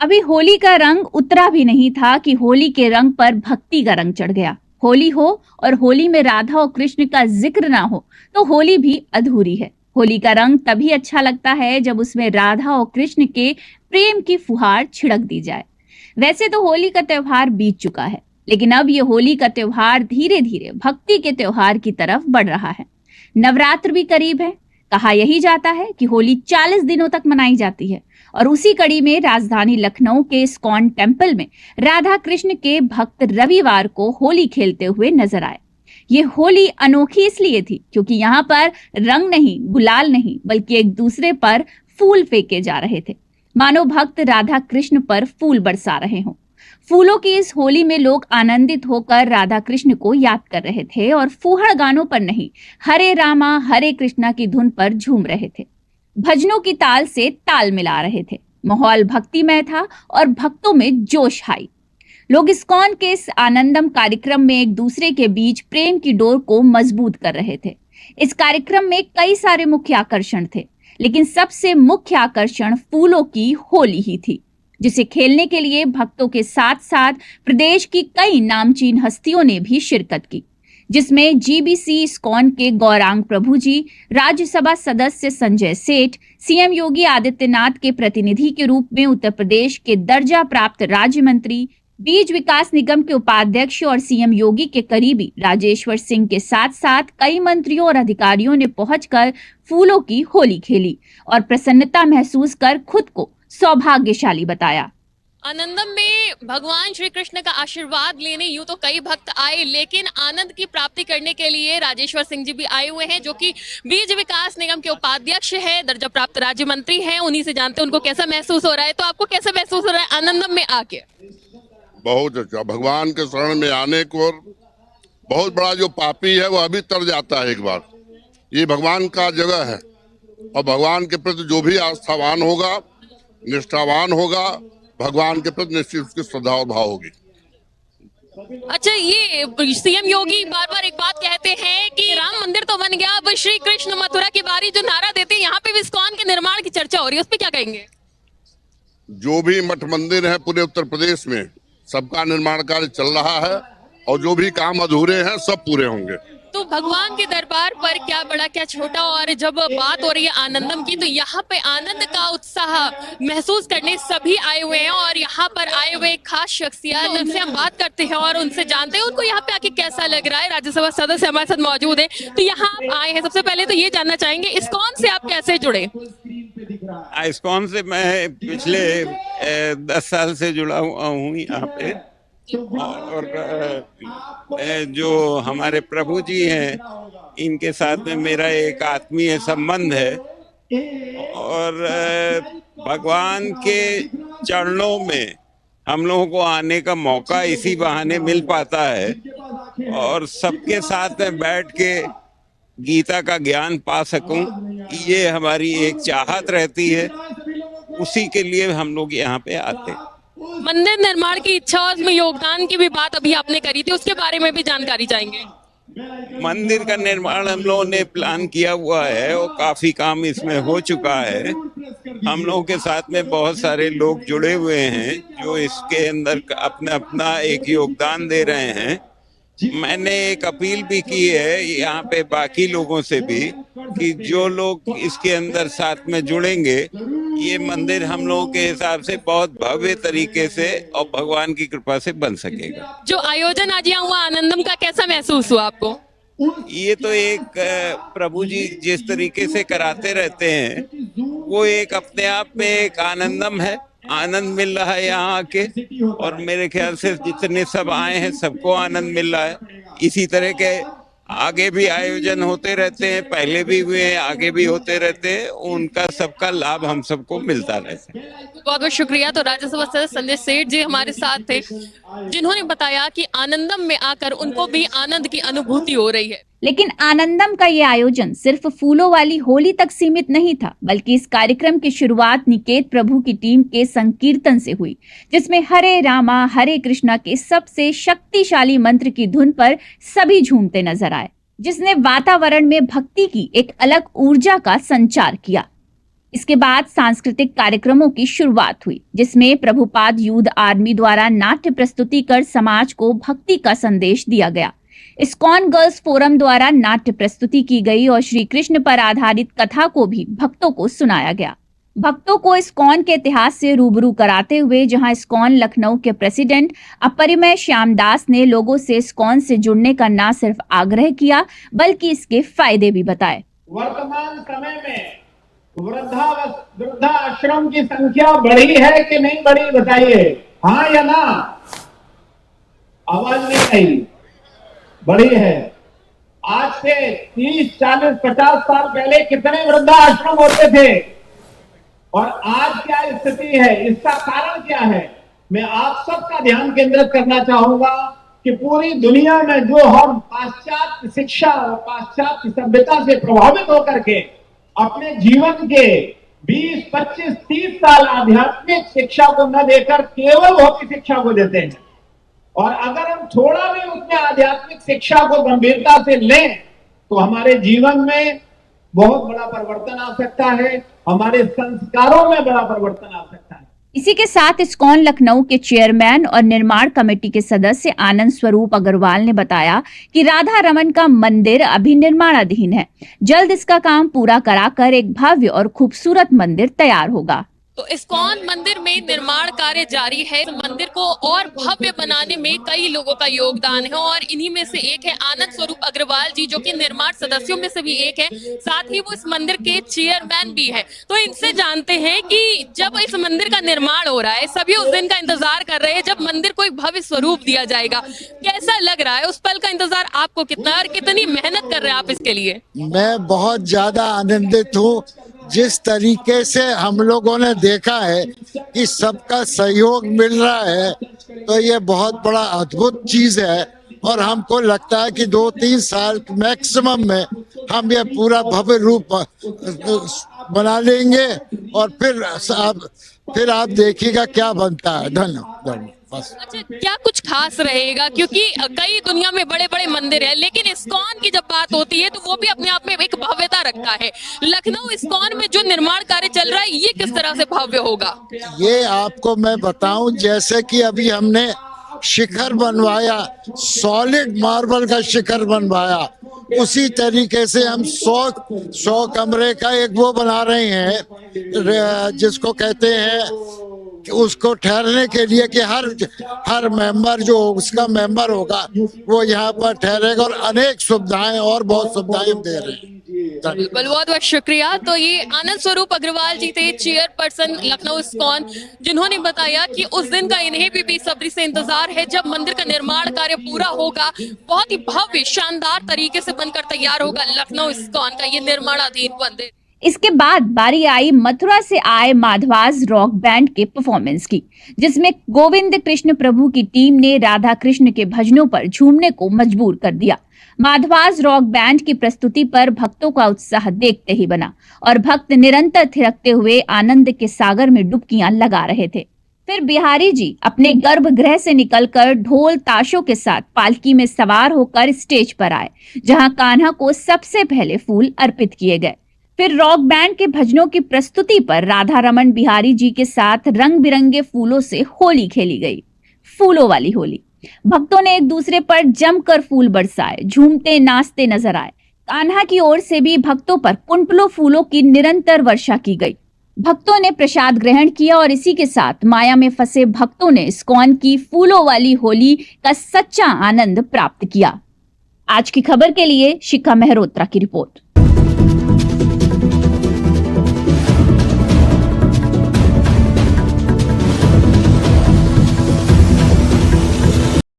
अभी होली का रंग उतरा भी नहीं था कि होली के रंग पर भक्ति का रंग चढ़ गया। होली हो और होली में राधा और कृष्ण का जिक्र ना हो तो होली भी अधूरी है। होली का रंग तभी अच्छा लगता है जब उसमें राधा और कृष्ण के प्रेम की फुहार छिड़क दी जाए। वैसे तो होली का त्योहार बीत चुका है, लेकिन अब ये होली का त्योहार धीरे धीरे भक्ति के त्योहार की तरफ बढ़ रहा है। नवरात्र भी करीब है। कहा यही जाता है कि होली 40 दिनों तक मनाई जाती है और उसी कड़ी में राजधानी लखनऊ के इस्कॉन टेम्पल में राधा कृष्ण के भक्त रविवार को होली खेलते हुए नजर आए। ये होली अनोखी इसलिए थी क्योंकि यहाँ पर रंग नहीं, गुलाल नहीं, बल्कि एक दूसरे पर फूल फेंके जा रहे थे, मानो भक्त राधा कृष्ण पर फूल बरसा रहे हों। फूलों की इस होली में लोग आनंदित होकर राधा कृष्ण को याद कर रहे थे और फूहड़ गानों पर नहीं, हरे रामा हरे कृष्णा की धुन पर झूम रहे थे। भजनों की ताल से ताल मिला रहे थे। माहौल भक्तिमय था और भक्तों में जोश आई। लोग इस्कॉन के इस आनंदम कार्यक्रम में एक दूसरे के बीच प्रेम की डोर को मजबूत कर रहे थे। इस कार्यक्रम में कई सारे मुख्य आकर्षण थे, लेकिन सबसे मुख्य आकर्षण फूलों की होली ही थी, जिसे खेलने के लिए भक्तों के साथ साथ प्रदेश की कई नामचीन हस्तियों ने भी शिरकत की, जिसमें जीबीसी इस्कॉन के गौरांग प्रभु जी, राज्यसभा सदस्य संजय सेठ, सीएम योगी आदित्यनाथ के प्रतिनिधि के रूप में उत्तर प्रदेश के दर्जा प्राप्त राज्य मंत्री, बीज विकास निगम के उपाध्यक्ष और सीएम योगी के करीबी राजेश्वर सिंह के साथ साथ कई मंत्रियों और अधिकारियों ने पहुंचकर फूलों की होली खेली और प्रसन्नता महसूस कर खुद को सौभाग्यशाली बताया। आनंदम में भगवान श्री कृष्ण का आशीर्वाद लेने यूं तो कई भक्त आए, लेकिन आनंद की प्राप्ति करने के लिए राजेश्वर सिंह जी भी आए हुए हैं, जो कि बीज विकास निगम के उपाध्यक्ष है, दर्जा प्राप्त राज्य मंत्री हैं। उन्हीं से जानते हैं उनको कैसा महसूस हो रहा है। तो आपको कैसा महसूस हो रहा है आनंदम में आके? बहुत अच्छा। भगवान के शरण में आने को बहुत बड़ा जो पापी है वो अभी तर जाता है एक बार। ये भगवान का जगह है और भगवान के प्रति जो भी आस्थावान होगा, निष्ठावान होगा, भगवान के प्रति निश्चित उसकी श्रद्धा और भाव होगी। अच्छा, ये सीएम योगी बार बार एक बात कहते हैं कि राम मंदिर तो बन गया, अब श्री कृष्ण मथुरा की बारी, जो नारा देते हैं यहाँ पे इस्कॉन के निर्माण की चर्चा हो रही है, उस पर क्या कहेंगे? जो भी मठ मंदिर है पूरे उत्तर प्रदेश में सबका निर्माण कार्य चल रहा है और जो भी काम अधूरे हैं सब पूरे होंगे। तो भगवान के दरबार पर क्या बड़ा क्या छोटा, और जब बात हो रही है आनंदम की, तो यहाँ पे आनंद का उत्साह महसूस करने सभी आए हुए हैं और यहाँ पर आए हुए खास शख्सियत, उनसे हम बात करते हैं और उनसे जानते हैं उनको यहाँ पे आके कैसा लग रहा है। राज्यसभा सदस्य हमारे साथ मौजूद है, तो यहाँ आप आए हैं, सबसे पहले तो ये जानना चाहेंगे इस्कॉन से आप कैसे जुड़े? इस्कॉन से मैं पिछले 10 साल से जुड़ा हुआ हूँ यहाँ पे, और जो हमारे प्रभु जी हैं इनके साथ में मेरा एक आत्मीय संबंध है और भगवान के चरणों में हम लोगों को आने का मौका इसी बहाने मिल पाता है और सबके साथ में बैठ के गीता का ज्ञान पा सकूं, ये हमारी एक चाहत रहती है। उसी के लिए हम लोग यहाँ पे आते हैं। मंदिर निर्माण की इच्छा और उसमें योगदान की भी बात अभी आपने करी थी, उसके बारे में भी जानकारी चाहेंगे। मंदिर का निर्माण हम लोगों ने प्लान किया हुआ है और काफी काम इसमें हो चुका है। हम लोगों के साथ में बहुत सारे लोग जुड़े हुए हैं जो इसके अंदर अपना अपना एक योगदान दे रहे हैं। मैंने एक अपील भी की है यहाँ पे बाकी लोगों से भी कि जो लोग इसके अंदर साथ में जुड़ेंगे, ये मंदिर हम लोगों के हिसाब से बहुत भव्य तरीके से और भगवान की कृपा से बन सकेगा। जो आयोजन आज यहाँ हुआ आनंदम का, कैसा महसूस हुआ आपको? ये तो एक प्रभु जी जिस तरीके से कराते रहते हैं वो एक अपने आप में एक आनंदम है। आनंद मिल रहा है यहाँ आके और मेरे ख्याल से जितने सब आए हैं सबको आनंद मिल रहा है। इसी तरह के आगे भी आयोजन होते रहते हैं, पहले भी हुए हैं, आगे भी होते रहते हैं, उनका सबका लाभ हम सबको मिलता रहता है। बहुत बहुत शुक्रिया। तो राज्यसभा सदस्य संजय सेठ जी हमारे साथ थे, जिन्होंने बताया कि आनंदम में आकर उनको भी आनंद की अनुभूति हो रही है। लेकिन आनंदम का ये आयोजन सिर्फ फूलों वाली होली तक सीमित नहीं था, बल्कि इस कार्यक्रम की शुरुआत निकेत प्रभु की टीम के संकीर्तन से हुई, जिसमें हरे रामा हरे कृष्णा के सबसे शक्तिशाली मंत्र की धुन पर सभी झूमते नजर आए, जिसने वातावरण में भक्ति की एक अलग ऊर्जा का संचार किया। इसके बाद सांस्कृतिक कार्यक्रमों की शुरुआत हुई, जिसमें प्रभुपाद यूथ आर्मी द्वारा नाट्य प्रस्तुति कर समाज को भक्ति का संदेश दिया गया। इस्कॉन गर्ल्स फोरम द्वारा नाट्य प्रस्तुति की गई और श्री कृष्ण पर आधारित कथा को भी भक्तों को सुनाया गया। भक्तों को इस्कॉन के इतिहास से रूबरू कराते हुए जहां इस्कॉन लखनऊ के प्रेसिडेंट अपरिमेय श्यामदास ने लोगों से इस्कॉन से जुड़ने का न सिर्फ आग्रह किया बल्कि इसके फायदे भी बताए। वर्तमान समय में वृद्धाश्रम की संख्या बढ़ी है कि नहीं बढ़ी, बताइए हाँ या ना। आवाज नहीं आई। बढ़ी है। आज से 30, 40, 50 साल पहले कितने वृद्धाश्रम होते थे और आज क्या स्थिति है, इसका कारण क्या है? मैं आप सबका ध्यान केंद्रित करना चाहूंगा कि पूरी दुनिया में जो हम पाश्चात्य शिक्षा और पाश्चात्य सभ्यता से प्रभावित होकर के अपने जीवन के 20, 25, 30 साल आध्यात्मिक शिक्षा को न देकर केवल भौतिक शिक्षा को देते हैं, और अगर हम थोड़ा भी उसमें आध्यात्मिक शिक्षा को गंभीरता से लें तो हमारे जीवन में बहुत बड़ा परिवर्तन आ सकता है, हमारे संस्कारों में बड़ा परिवर्तन आ सकता है। इसी के साथ इस्कॉन लखनऊ के चेयरमैन और निर्माण कमेटी के सदस्य आनंद स्वरूप अग्रवाल ने बताया कि राधा रमन का मंदिर अभी निर्माणाधीन है। जल्द इसका काम पूरा कराकर एक भव्य और खूबसूरत मंदिर तैयार होगा। तो इस्कॉन मंदिर में निर्माण कार्य जारी है। मंदिर को और भव्य बनाने में कई लोगों का योगदान है और इन्हीं में से एक है आनंद स्वरूप अग्रवाल जी, जो कि निर्माण सदस्यों में से भी एक है। साथ ही वो इस मंदिर के चेयरमैन भी है। तो इनसे जानते हैं कि जब इस मंदिर का निर्माण हो रहा है, सभी उस दिन का इंतजार कर रहे हैं जब मंदिर को एक भव्य स्वरूप दिया जाएगा। कैसा लग रहा है, उस पल का इंतजार आपको कितना और कितनी मेहनत कर रहे हैं आप इसके लिए? मैं बहुत ज्यादा आनंदित हूँ। जिस तरीके से हम लोगों ने देखा है कि सबका सहयोग मिल रहा है, तो ये बहुत बड़ा अद्भुत चीज है और हमको लगता है कि 2-3 साल मैक्सिमम में हम ये पूरा भव्य रूप बना लेंगे और फिर आप देखिएगा क्या बनता है। धन्यवाद। अच्छा, क्या कुछ खास रहेगा? क्योंकि कई दुनिया में बड़े बड़े मंदिर है, लेकिन इस्कॉन की जब बात होती है तो वो भी अपने आप में एक भव्यता रखता है। लखनऊ इस्कॉन में जो निर्माण कार्य चल रहा है, ये किस तरह से भव्य होगा? ये आपको मैं बताऊं, जैसे कि अभी हमने शिखर बनवाया, सॉलिड मार्बल का शिखर बनवाया, उसी तरीके से हम 100 कमरे का एक वो बना रहे हैं जिसको कहते हैं कि उसको ठहरने के लिए कि हर मेंबर जो उसका मेंबर होगा वो यहाँ पर ठहरेगा और अनेक सुविधाएं और बहुत सुविधाएं दे रहे हैं। बिल्कुल, बहुत बहुत शुक्रिया। तो ये आनंद स्वरूप अग्रवाल जी थे, चेयरपर्सन लखनऊ इस्कॉन, जिन्होंने बताया कि उस दिन का इन्हें भी बेसब्री से इंतजार है जब मंदिर का निर्माण कार्य पूरा होगा। बहुत ही भव्य शानदार तरीके से बनकर तैयार होगा लखनऊ इस्कॉन का ये निर्माणाधीन मंदिर। इसके बाद बारी आई मथुरा से आए माधवास रॉक बैंड के परफॉर्मेंस की, जिसमें गोविंद कृष्ण प्रभु की टीम ने राधा कृष्ण के भजनों पर झूमने को मजबूर कर दिया। माधवास रॉक बैंड की प्रस्तुति पर भक्तों का उत्साह देखते ही बना और भक्त निरंतर थिरकते हुए आनंद के सागर में डुबकियां लगा रहे थे। फिर बिहारी जी अपने गर्भगृह से निकलकर ढोल ताशों के साथ पालकी में सवार होकर स्टेज पर आए, जहां कान्हा को सबसे पहले फूल अर्पित किए गए। फिर रॉक बैंड के भजनों की प्रस्तुति पर राधा रमन बिहारी जी के साथ रंग बिरंगे फूलों से होली खेली गई, फूलों वाली होली। भक्तों ने एक दूसरे पर जमकर फूल बरसाए, झूमते नाचते नजर आए। कान्हा की ओर से भी भक्तों पर कुंटलों फूलों की निरंतर वर्षा की गई। भक्तों ने प्रसाद ग्रहण किया और इसी के साथ माया में फंसे भक्तों ने इस्कॉन की फूलों वाली होली का सच्चा आनंद प्राप्त किया। आज की खबर के लिए शिखा मेहरोत्रा की रिपोर्ट।